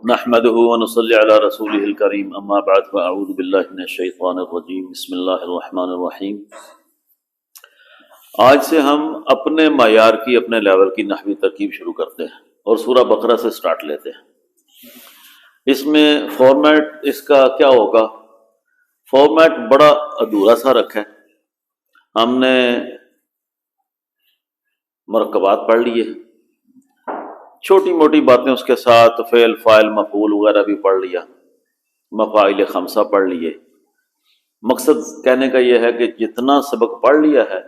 نحمده ونصلي على رسوله الكريم اما بعد فاعوذ بالله من الشیطان الرجیم بسم اللہ الرحمن الرحیم۔ آج سے ہم اپنے معیار کی اپنے لیول کی نحوی ترکیب شروع کرتے ہیں اور سورہ بقرہ سے سٹارٹ لیتے ہیں۔ اس میں فارمیٹ اس کا کیا ہوگا؟ فارمیٹ بڑا ادھورا سا رکھا ہے۔ ہم نے مرکبات پڑھ لیے، چھوٹی موٹی باتیں اس کے ساتھ فعل فاعل مفعول وغیرہ بھی پڑھ لیا، مفاعل خمسہ پڑھ لیے۔ مقصد کہنے کا یہ ہے کہ جتنا سبق پڑھ لیا ہے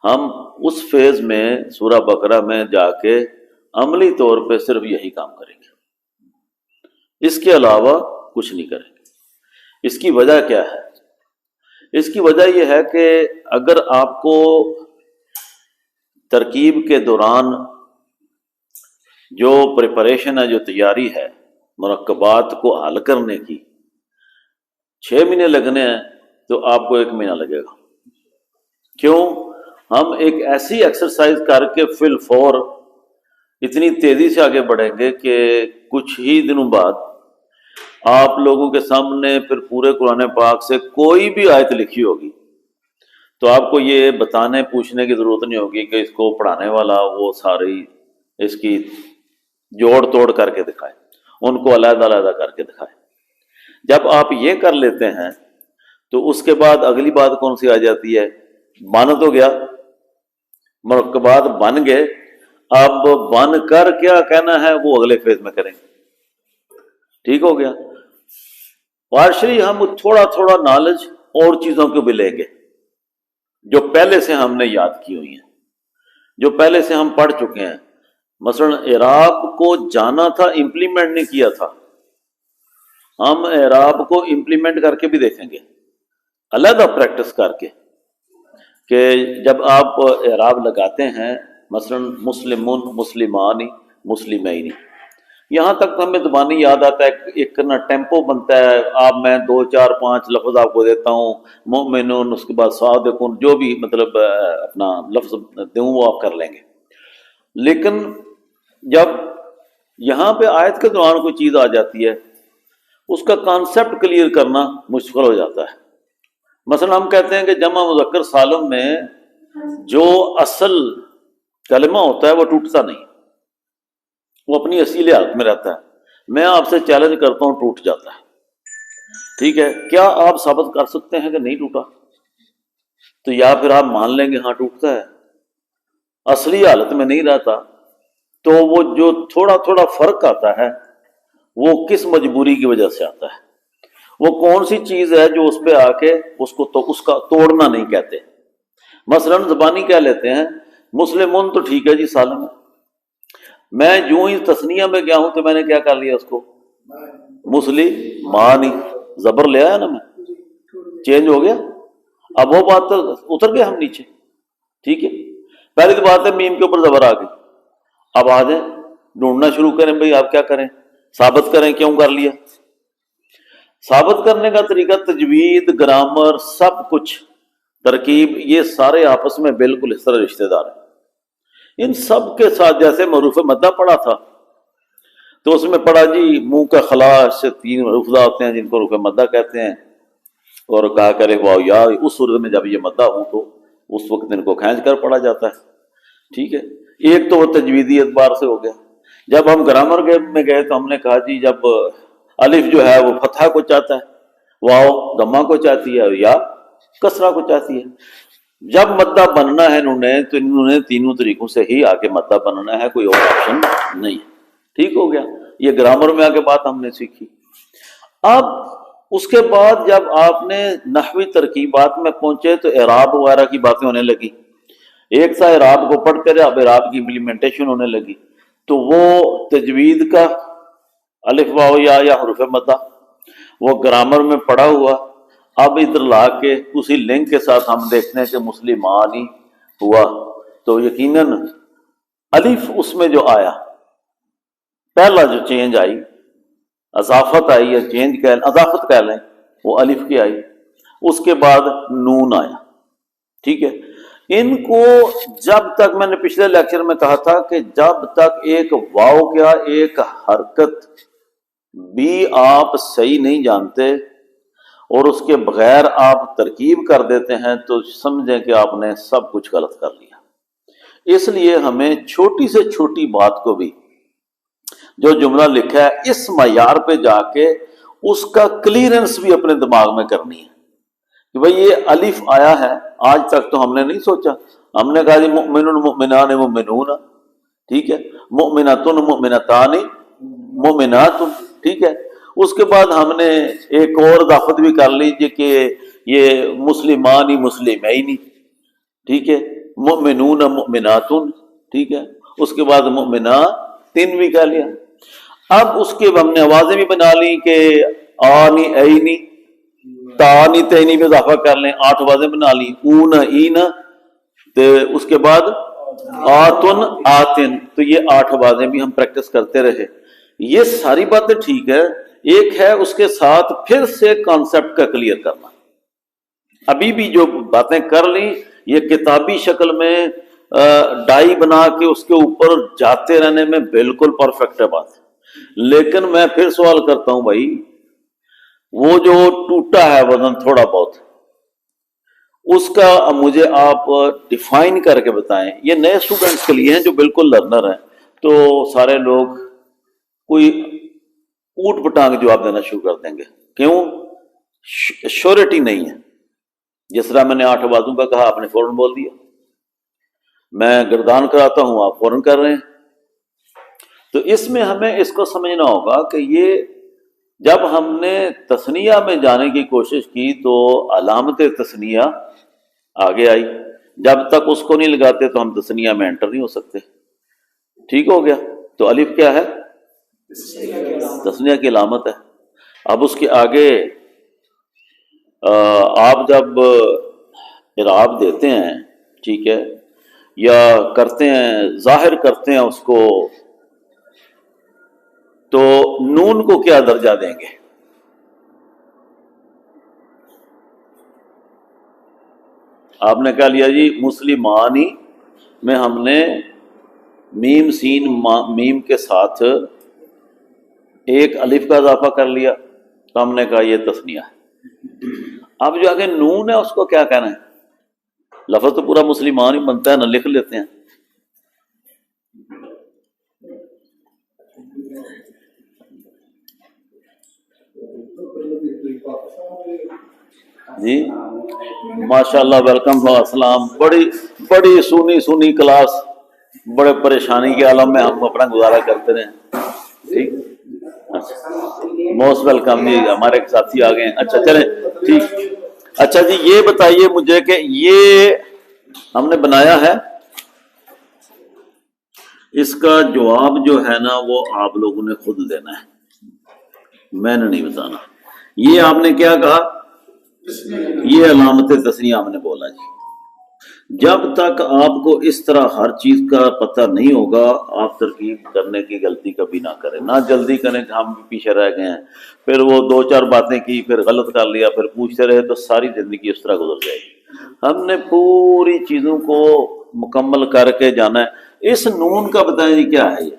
ہم اس فیز میں سورہ بقرہ میں جا کے عملی طور پہ صرف یہی کام کریں گے، اس کے علاوہ کچھ نہیں کریں گے۔ اس کی وجہ کیا ہے؟ اس کی وجہ یہ ہے کہ اگر آپ کو ترکیب کے دوران جو پریپریشن ہے، جو تیاری ہے مرکبات کو حل کرنے کی، 6 مہینے لگنے ہیں تو آپ کو 1 مہینہ لگے گا۔ کیوں؟ ہم ایک ایسی ایکسرسائز کر کے فی الفور اتنی تیزی سے آگے بڑھیں گے کہ کچھ ہی دنوں بعد آپ لوگوں کے سامنے پھر پورے قرآن پاک سے کوئی بھی آیت لکھی ہوگی تو آپ کو یہ بتانے پوچھنے کی ضرورت نہیں ہوگی کہ اس کو پڑھانے والا وہ ساری اس کی جوڑ توڑ کر کے دکھائے، ان کو علیحدہ علیحدہ کر کے دکھائے۔ جب آپ یہ کر لیتے ہیں تو اس کے بعد اگلی بات کون سی آ جاتی ہے؟ بن تو گیا، مرکبات بن گئے، اب بن کر کیا کہنا ہے وہ اگلے فیز میں کریں گے۔ ٹھیک ہو گیا؟ پارشلی ہم تھوڑا تھوڑا نالج اور چیزوں کو بھی لیں گے جو پہلے سے ہم نے یاد کی ہوئی ہیں، جو پہلے سے ہم پڑھ چکے ہیں۔ مثلا اعراب کو جانا تھا، امپلیمنٹ نہیں کیا تھا، ہم اعراب کو امپلیمنٹ کر کے بھی دیکھیں گے، علیحدہ پریکٹس کر کے، کہ جب آپ اعراب لگاتے ہیں مثلا مسلمون، مسلمانی، مسلمین، یہاں تک تو ہمیں زبانی یاد آتا ہے، ایک نا ٹیمپو بنتا ہے، آپ میں 2 4 5 لفظ آپ کو دیتا ہوں، مومنون، اس کے بعد صادقون، جو بھی مطلب اپنا لفظ دوں وہ آپ کر لیں گے۔ لیکن جب یہاں پہ آیت کے دوران کوئی چیز آ جاتی ہے اس کا کانسیپٹ کلیئر کرنا مشکل ہو جاتا ہے۔ مثلا ہم کہتے ہیں کہ جمع مذکر سالم میں جو اصل کلمہ ہوتا ہے وہ ٹوٹتا نہیں، وہ اپنی اصیل حالت میں رہتا ہے۔ میں آپ سے چیلنج کرتا ہوں، ٹوٹ جاتا ہے، ٹھیک ہے؟ کیا آپ ثابت کر سکتے ہیں کہ نہیں ٹوٹا؟ تو یا پھر آپ مان لیں گے ہاں ٹوٹتا ہے، اصلی حالت میں نہیں رہتا، تو وہ جو تھوڑا تھوڑا فرق آتا ہے وہ کس مجبوری کی وجہ سے آتا ہے؟ وہ کون سی چیز ہے جو اس پہ آ کے اس کو تو اس کا توڑنا نہیں کہتے؟ مثلا زبانی کہہ لیتے ہیں مسلمون تو ٹھیک ہے جی، سالم ہے، میں جو ہی تثنیہ میں گیا ہوں تو میں نے کیا کر لیا اس کو؟ مسلمانی، زبر لے آیا نا، میں چینج ہو گیا، اب وہ بات تو اتر گئے ہم نیچے، ٹھیک ہے؟ پہلی تو بات ہے میم کے اوپر زبر آ گئی، اب آ جائیں ڈھونڈنا شروع کریں، بھئی آپ کیا کریں؟ ثابت کریں کیوں کر لیا۔ ثابت کرنے کا طریقہ تجوید، گرامر، سب کچھ، ترکیب، یہ سارے آپس میں بالکل اس طرح رشتہ دار ہیں۔ ان سب کے ساتھ جیسے معروف مدہ پڑھا تھا تو اس میں پڑھا جی منہ کا خلا سے 3 رفدہ ہوتے ہیں جن کو رفع مدہ کہتے ہیں، اور کہا کرے واو یا، اس صورت میں جب یہ مدہ ہوں تو اس وقت ان کو کھینچ کر پڑھا جاتا ہے، ٹھیک ہے؟ ایک تو وہ تجویدی اعتبار سے ہو گیا۔ جب ہم گرامر میں گئے تو ہم نے کہا جی جب الف جو ہے وہ فتحہ کو چاہتا ہے، واو ضمہ کو چاہتی ہے، اور یا کسرہ کو چاہتی ہے۔ جب مدہ بننا ہے تو انہوں نے تینوں طریقوں سے ہی آگے مدہ بننا ہے، کوئی اور آپشن نہیں ہے۔ ٹھیک ہو گیا؟ یہ گرامر میں آگے بات ہم نے سیکھی۔ اب اس کے بعد جب آپ نے نحوی ترکیبات میں پہنچے تو اعراب وغیرہ کی باتیں ہونے لگی، ایک تھا اعراب کو پڑھتے رہے، اب اعراب کی امپلیمنٹیشن ہونے لگی، تو وہ تجوید کا الف واو یا حروف مدہ وہ گرامر میں پڑھا ہوا، اب ادھر لا کے اسی لنک کے ساتھ ہم دیکھتے ہیں کہ مسلمان ہی ہوا، تو یقیناً الف اس میں جو آیا، پہلا جو چینج آئی، اضافت آئی یا چینج اضافت کہہ لیں، وہ الف کی آئی، اس کے بعد نون آیا، ٹھیک ہے؟ ان کو جب تک، میں نے پچھلے لیکچر میں کہا تھا کہ جب تک ایک واو کیا، ایک حرکت بھی آپ صحیح نہیں جانتے اور اس کے بغیر آپ ترکیب کر دیتے ہیں تو سمجھیں کہ آپ نے سب کچھ غلط کر لیا۔ اس لیے ہمیں چھوٹی سے چھوٹی بات کو بھی، جو جملہ لکھا ہے اس معیار پہ جا کے اس کا کلیئرنس بھی اپنے دماغ میں کرنی ہے کہ بھئی یہ الف آیا ہے، آج تک تو ہم نے نہیں سوچا، ہم نے کہا جی مؤمن مؤمنان مؤمنون، ٹھیک ہے، مؤمناتن مؤمنتان مؤمنات، ٹھیک ہے، اس کے بعد ہم نے ایک اور اضافت بھی کر لیجیے کہ یہ مسلمان مسلمین، ٹھیک ہے، مؤمنون مؤمنات، ٹھیک ہے، اس کے بعد مؤمناتن بھی کہہ لیا۔ اب اس کے ہم نے آوازیں بھی بنا لی کہ آنی اینی، تانی تینی میں اضافہ کر لیں، 8 آوازیں بنا لی، اون این، تو اس کے بعد آتن آتن، تو یہ 8 آوازیں بھی ہم پریکٹس کرتے رہے۔ یہ ساری باتیں ٹھیک ہے، ایک ہے اس کے ساتھ پھر سے کانسیپٹ کا کلیئر کرنا۔ ابھی بھی جو باتیں کر لی یہ کتابی شکل میں ڈائی بنا کے اس کے اوپر جاتے رہنے میں بالکل پرفیکٹ ہے بات، لیکن میں پھر سوال کرتا ہوں بھائی وہ جو ٹوٹا ہے وزن تھوڑا بہت، اس کا مجھے آپ ڈیفائن کر کے بتائیں۔ یہ نئے اسٹوڈنٹس کے لیے ہیں جو بالکل لرنر ہیں، تو سارے لوگ کوئی اوٹ پٹانگ جواب دینا شروع کر دیں گے، کیوں؟ شیورٹی نہیں ہے۔ جس طرح میں نے 8 آوازوں کا کہا، آپ نے فوراً بول دیا، میں گردان کراتا ہوں، آپ فوراً کر رہے ہیں۔ تو اس میں ہمیں اس کو سمجھنا ہوگا کہ یہ جب ہم نے تثنیہ میں جانے کی کوشش کی تو علامت تثنیہ آگے آئی، جب تک اس کو نہیں لگاتے تو ہم تثنیہ میں انٹر نہیں ہو سکتے، ٹھیک ہو گیا؟ تو الف کیا ہے؟ تثنیہ کی علامت ہے۔ اب اس کے آگے آپ جب اعراب دیتے ہیں، ٹھیک ہے، یا کرتے ہیں، ظاہر کرتے ہیں اس کو، تو نون کو کیا درجہ دیں گے؟ آپ نے کہا لیا جی مسلمانی میں ہم نے میم سین میم کے ساتھ ایک الف کا اضافہ کر لیا، تو ہم نے کہا یہ تثنیہ ہے۔ اب جو آگے نون ہے اس کو کیا کہنا ہے؟ لفظ تو پورا مسلمان ہی بنتا ہے نا، لکھ لیتے ہیں۔ جی ماشاءاللہ، ویلکم، السلام۔ بڑی سونی کلاس، بڑے پریشانی کے عالم میں ہم اپنا گزارا کرتے رہے، ٹھیک، موسٹ ویلکم جی، ہمارے ایک ساتھی آ گئے ہیں۔ اچھا چلیں، ٹھیک، اچھا جی یہ بتائیے مجھے کہ یہ ہم نے بنایا ہے، اس کا جواب جو ہے نا وہ آپ لوگوں نے خود دینا ہے، میں نے نہیں بتانا۔ یہ آپ نے کیا کہا؟ یہ علامت تثنیہ ہم نے بولا جی۔ جب تک آپ کو اس طرح ہر چیز کا پتہ نہیں ہوگا آپ ترکیب کرنے کی غلطی کبھی نہ کریں، نہ جلدی کریں کہ ہم پیچھے رہ گئے ہیں، پھر وہ 2-4 باتیں کی، پھر غلط کر لیا، پھر پوچھتے رہے تو ساری زندگی اس طرح گزر جائے گی۔ ہم نے پوری چیزوں کو مکمل کر کے جانا ہے۔ اس نون کا بتائیں جی کیا ہے یہ؟